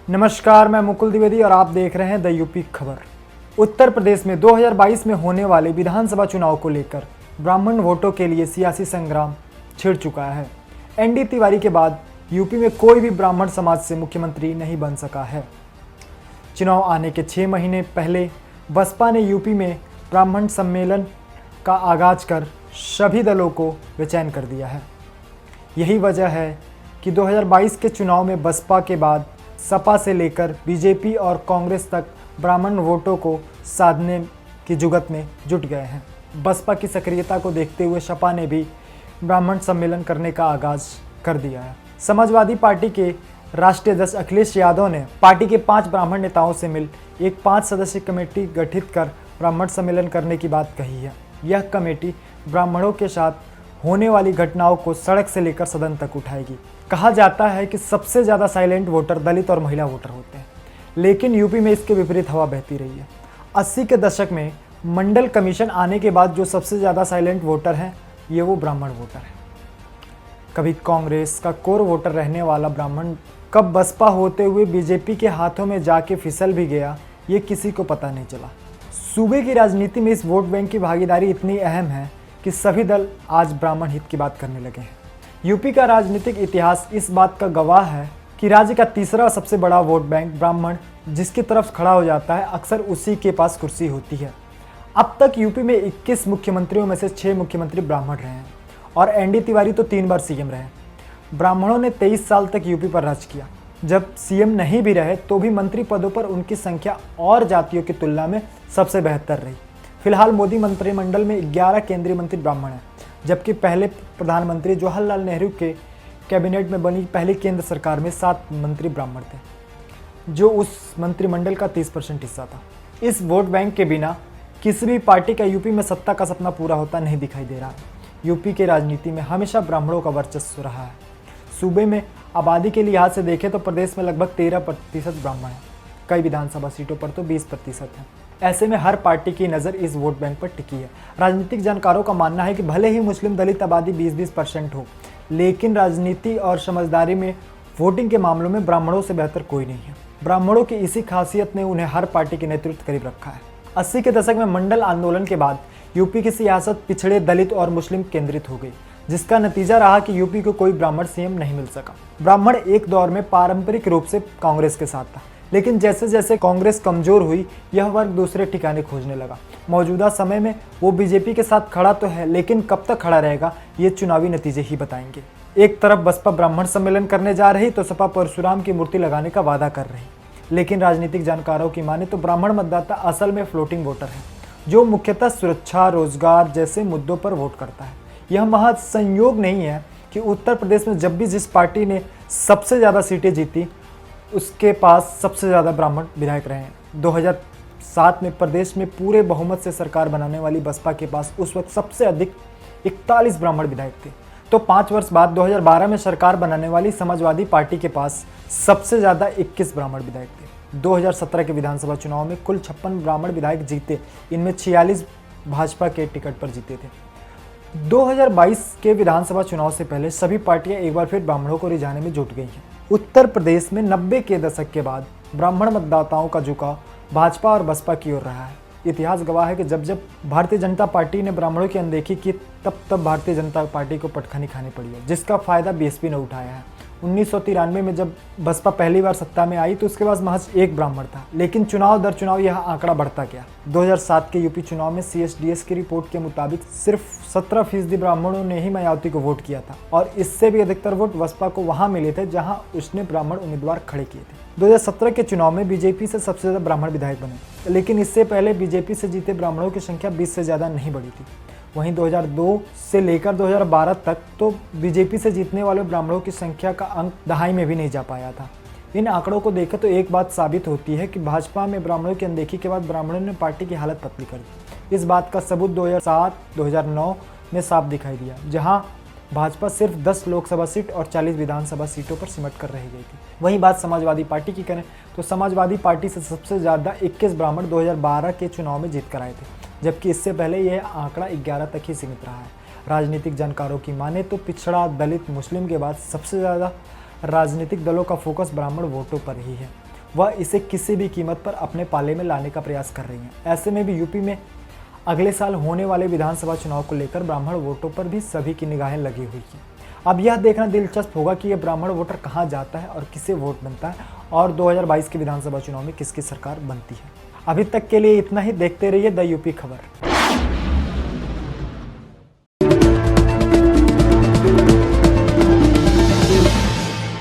नमस्कार, मैं मुकुल द्विवेदी और आप देख रहे हैं द यूपी खबर। उत्तर प्रदेश में 2022 में होने वाले विधानसभा चुनाव को लेकर ब्राह्मण वोटों के लिए सियासी संग्राम छिड़ चुका है। एनडी तिवारी के बाद यूपी में कोई भी ब्राह्मण समाज से मुख्यमंत्री नहीं बन सका है। चुनाव आने के 6 महीने पहले बसपा ने यूपी में ब्राह्मण सम्मेलन का आगाज कर सभी दलों को बेचैन कर दिया है। यही वजह है कि 2022 के चुनाव में बसपा के बाद सपा से लेकर बीजेपी और कांग्रेस तक ब्राह्मण वोटों को साधने की जुगत में जुट गए हैं। बसपा की सक्रियता को देखते हुए सपा ने भी ब्राह्मण सम्मेलन करने का आगाज कर दिया है। समाजवादी पार्टी के राष्ट्रीय अध्यक्ष अखिलेश यादव ने पार्टी के 5 ब्राह्मण नेताओं से मिल एक 5 सदस्यीय कमेटी गठित कर ब्राह्मण सम्मेलन करने की बात कही है। यह कमेटी ब्राह्मणों के साथ होने वाली घटनाओं को सड़क से लेकर सदन तक उठाएगी। कहा जाता है कि सबसे ज़्यादा साइलेंट वोटर दलित और महिला वोटर होते हैं, लेकिन यूपी में इसके विपरीत हवा बहती रही है। 80 के दशक में मंडल कमीशन आने के बाद जो सबसे ज़्यादा साइलेंट वोटर हैं, ये वो ब्राह्मण वोटर हैं। कभी कांग्रेस का कोर वोटर रहने वाला ब्राह्मण कब बसपा होते हुए बीजेपी के हाथों में जाके फिसल भी गया, ये किसी को पता नहीं चला। सूबे की राजनीति में इस वोट बैंक की भागीदारी इतनी अहम है कि सभी दल आज ब्राह्मण हित की बात करने लगे हैं। यूपी का राजनीतिक इतिहास इस बात का गवाह है कि राज्य का तीसरा सबसे बड़ा वोट बैंक ब्राह्मण जिसकी तरफ खड़ा हो जाता है, अक्सर उसी के पास कुर्सी होती है। अब तक यूपी में 21 मुख्यमंत्रियों में से 6 मुख्यमंत्री ब्राह्मण रहे हैं और एनडी तिवारी तो 3 बार सीएम रहे। ब्राह्मणों ने 23 साल तक यूपी पर राज किया। जब सीएम नहीं भी रहे तो भी मंत्री पदों पर उनकी संख्या और जातियों की तुलना में सबसे बेहतर रही। फिलहाल मोदी मंत्रिमंडल में 11 केंद्रीय मंत्री ब्राह्मण हैं, जबकि पहले प्रधानमंत्री जवाहरलाल नेहरू के कैबिनेट में बनी पहली केंद्र सरकार में 7 मंत्री ब्राह्मण थे, जो उस मंत्रिमंडल का 30% हिस्सा था। इस वोट बैंक के बिना किसी भी पार्टी का यूपी में सत्ता का सपना पूरा होता नहीं दिखाई दे रहा है। यूपी की राजनीति में हमेशा ब्राह्मणों का वर्चस्व रहा है। सूबे में आबादी के लिहाज से देखें तो प्रदेश में लगभग 13% ब्राह्मण हैं। कई विधानसभा सीटों पर तो 20% हैं। ऐसे में हर पार्टी की नज़र इस वोट बैंक पर टिकी है। राजनीतिक जानकारों का मानना है कि भले ही मुस्लिम दलित आबादी 20-20% हो, लेकिन राजनीति और समझदारी में वोटिंग के मामलों में ब्राह्मणों से बेहतर कोई नहीं है। ब्राह्मणों की इसी खासियत ने उन्हें हर पार्टी के नेतृत्व करीब रखा है। 80 के दशक में मंडल आंदोलन के बाद यूपी की सियासत पिछड़े दलित और मुस्लिम केंद्रित हो गई, जिसका नतीजा रहा कि यूपी को कोई ब्राह्मण सीएम नहीं मिल सका। ब्राह्मण एक दौर में पारंपरिक रूप से कांग्रेस के साथ था, लेकिन जैसे जैसे कांग्रेस कमजोर हुई, यह वर्ग दूसरे ठिकाने खोजने लगा। मौजूदा समय में वो बीजेपी के साथ खड़ा तो है, लेकिन कब तक खड़ा रहेगा ये चुनावी नतीजे ही बताएंगे। एक तरफ बसपा ब्राह्मण सम्मेलन करने जा रही तो सपा परशुराम की मूर्ति लगाने का वादा कर रही, लेकिन राजनीतिक जानकारों की माने तो ब्राह्मण मतदाता असल में फ्लोटिंग वोटर है, जो मुख्यतः सुरक्षा, रोजगार जैसे मुद्दों पर वोट करता है। यह महज संयोग नहीं है कि उत्तर प्रदेश में जब भी जिस पार्टी ने सबसे ज़्यादा सीटें जीती, उसके पास सबसे ज़्यादा ब्राह्मण विधायक रहे हैं। 2007 में प्रदेश में पूरे बहुमत से सरकार बनाने वाली बसपा के पास उस वक्त सबसे अधिक 41 ब्राह्मण विधायक थे। तो 5 वर्ष बाद 2012 में सरकार बनाने वाली समाजवादी पार्टी के पास सबसे ज़्यादा 21 ब्राह्मण विधायक थे। 2017 के विधानसभा चुनाव में कुल 56 ब्राह्मण विधायक जीते, इनमें 46 भाजपा के टिकट पर जीते थे। 2022 के विधानसभा चुनाव से पहले सभी पार्टियां एक बार फिर ब्राह्मणों को रिझाने में जुट गई हैं। उत्तर प्रदेश में 90 के दशक के बाद ब्राह्मण मतदाताओं का झुकाव भाजपा और बसपा की ओर रहा है। इतिहास गवाह है कि जब जब भारतीय जनता पार्टी ने ब्राह्मणों की अनदेखी की, तब भारतीय जनता पार्टी को पटखनी खानी पड़ी है, जिसका फायदा बीएसपी ने उठाया है। 1993 में जब बसपा पहली बार सत्ता में आई तो उसके पास महज 1 ब्राह्मण था, लेकिन चुनाव दर चुनाव यह आंकड़ा बढ़ता गया। 2007 के यूपी चुनाव में CSDS की रिपोर्ट के मुताबिक सिर्फ 17% ब्राह्मणों ने ही मायावती को वोट किया था, और इससे भी अधिकतर वोट बसपा को वहां मिले थे जहां उसने ब्राह्मण उम्मीदवार खड़े किए थे। 2017 के चुनाव में बीजेपी से सबसे ज़्यादा ब्राह्मण विधायक बने, लेकिन इससे पहले बीजेपी से जीते ब्राह्मणों की संख्या 20 से ज़्यादा नहीं बढ़ी थी। वहीं 2002 से लेकर 2012 तक तो बीजेपी से जीतने वाले ब्राह्मणों की संख्या का अंक दहाई में भी नहीं जा पाया था। इन आंकड़ों को देखें तो एक बात साबित होती है कि भाजपा में ब्राह्मणों की अनदेखी के बाद ब्राह्मणों ने पार्टी की हालत पतली कर दी। इस बात का सबूत 2007-2009 में साफ दिखाई दिया, जहां भाजपा सिर्फ 10 लोकसभा सीट और 40 विधानसभा सीटों पर सिमट कर रह गई थी। वहीं बात समाजवादी पार्टी की करें तो समाजवादी पार्टी से सबसे ज़्यादा 21 ब्राह्मण 2012 के चुनाव में जीत कर आए थे, जबकि इससे पहले यह आंकड़ा 11 तक ही सीमित रहा है। राजनीतिक जानकारों की माने तो पिछड़ा, दलित, मुस्लिम के बाद सबसे ज़्यादा राजनीतिक दलों का फोकस ब्राह्मण वोटों पर ही है। वह इसे किसी भी कीमत पर अपने पाले में लाने का प्रयास कर रही हैं। ऐसे में भी यूपी में अगले साल होने वाले विधानसभा चुनाव को लेकर ब्राह्मण वोटों पर भी सभी की निगाहें लगी हुई हैं। अब यह देखना दिलचस्प होगा कि यह ब्राह्मण वोटर कहां जाता है और किसे वोट बनता है और 2022 के विधानसभा चुनाव में किसकी सरकार बनती है। अभी तक के लिए इतना ही। देखते रहिए द यूपी खबर।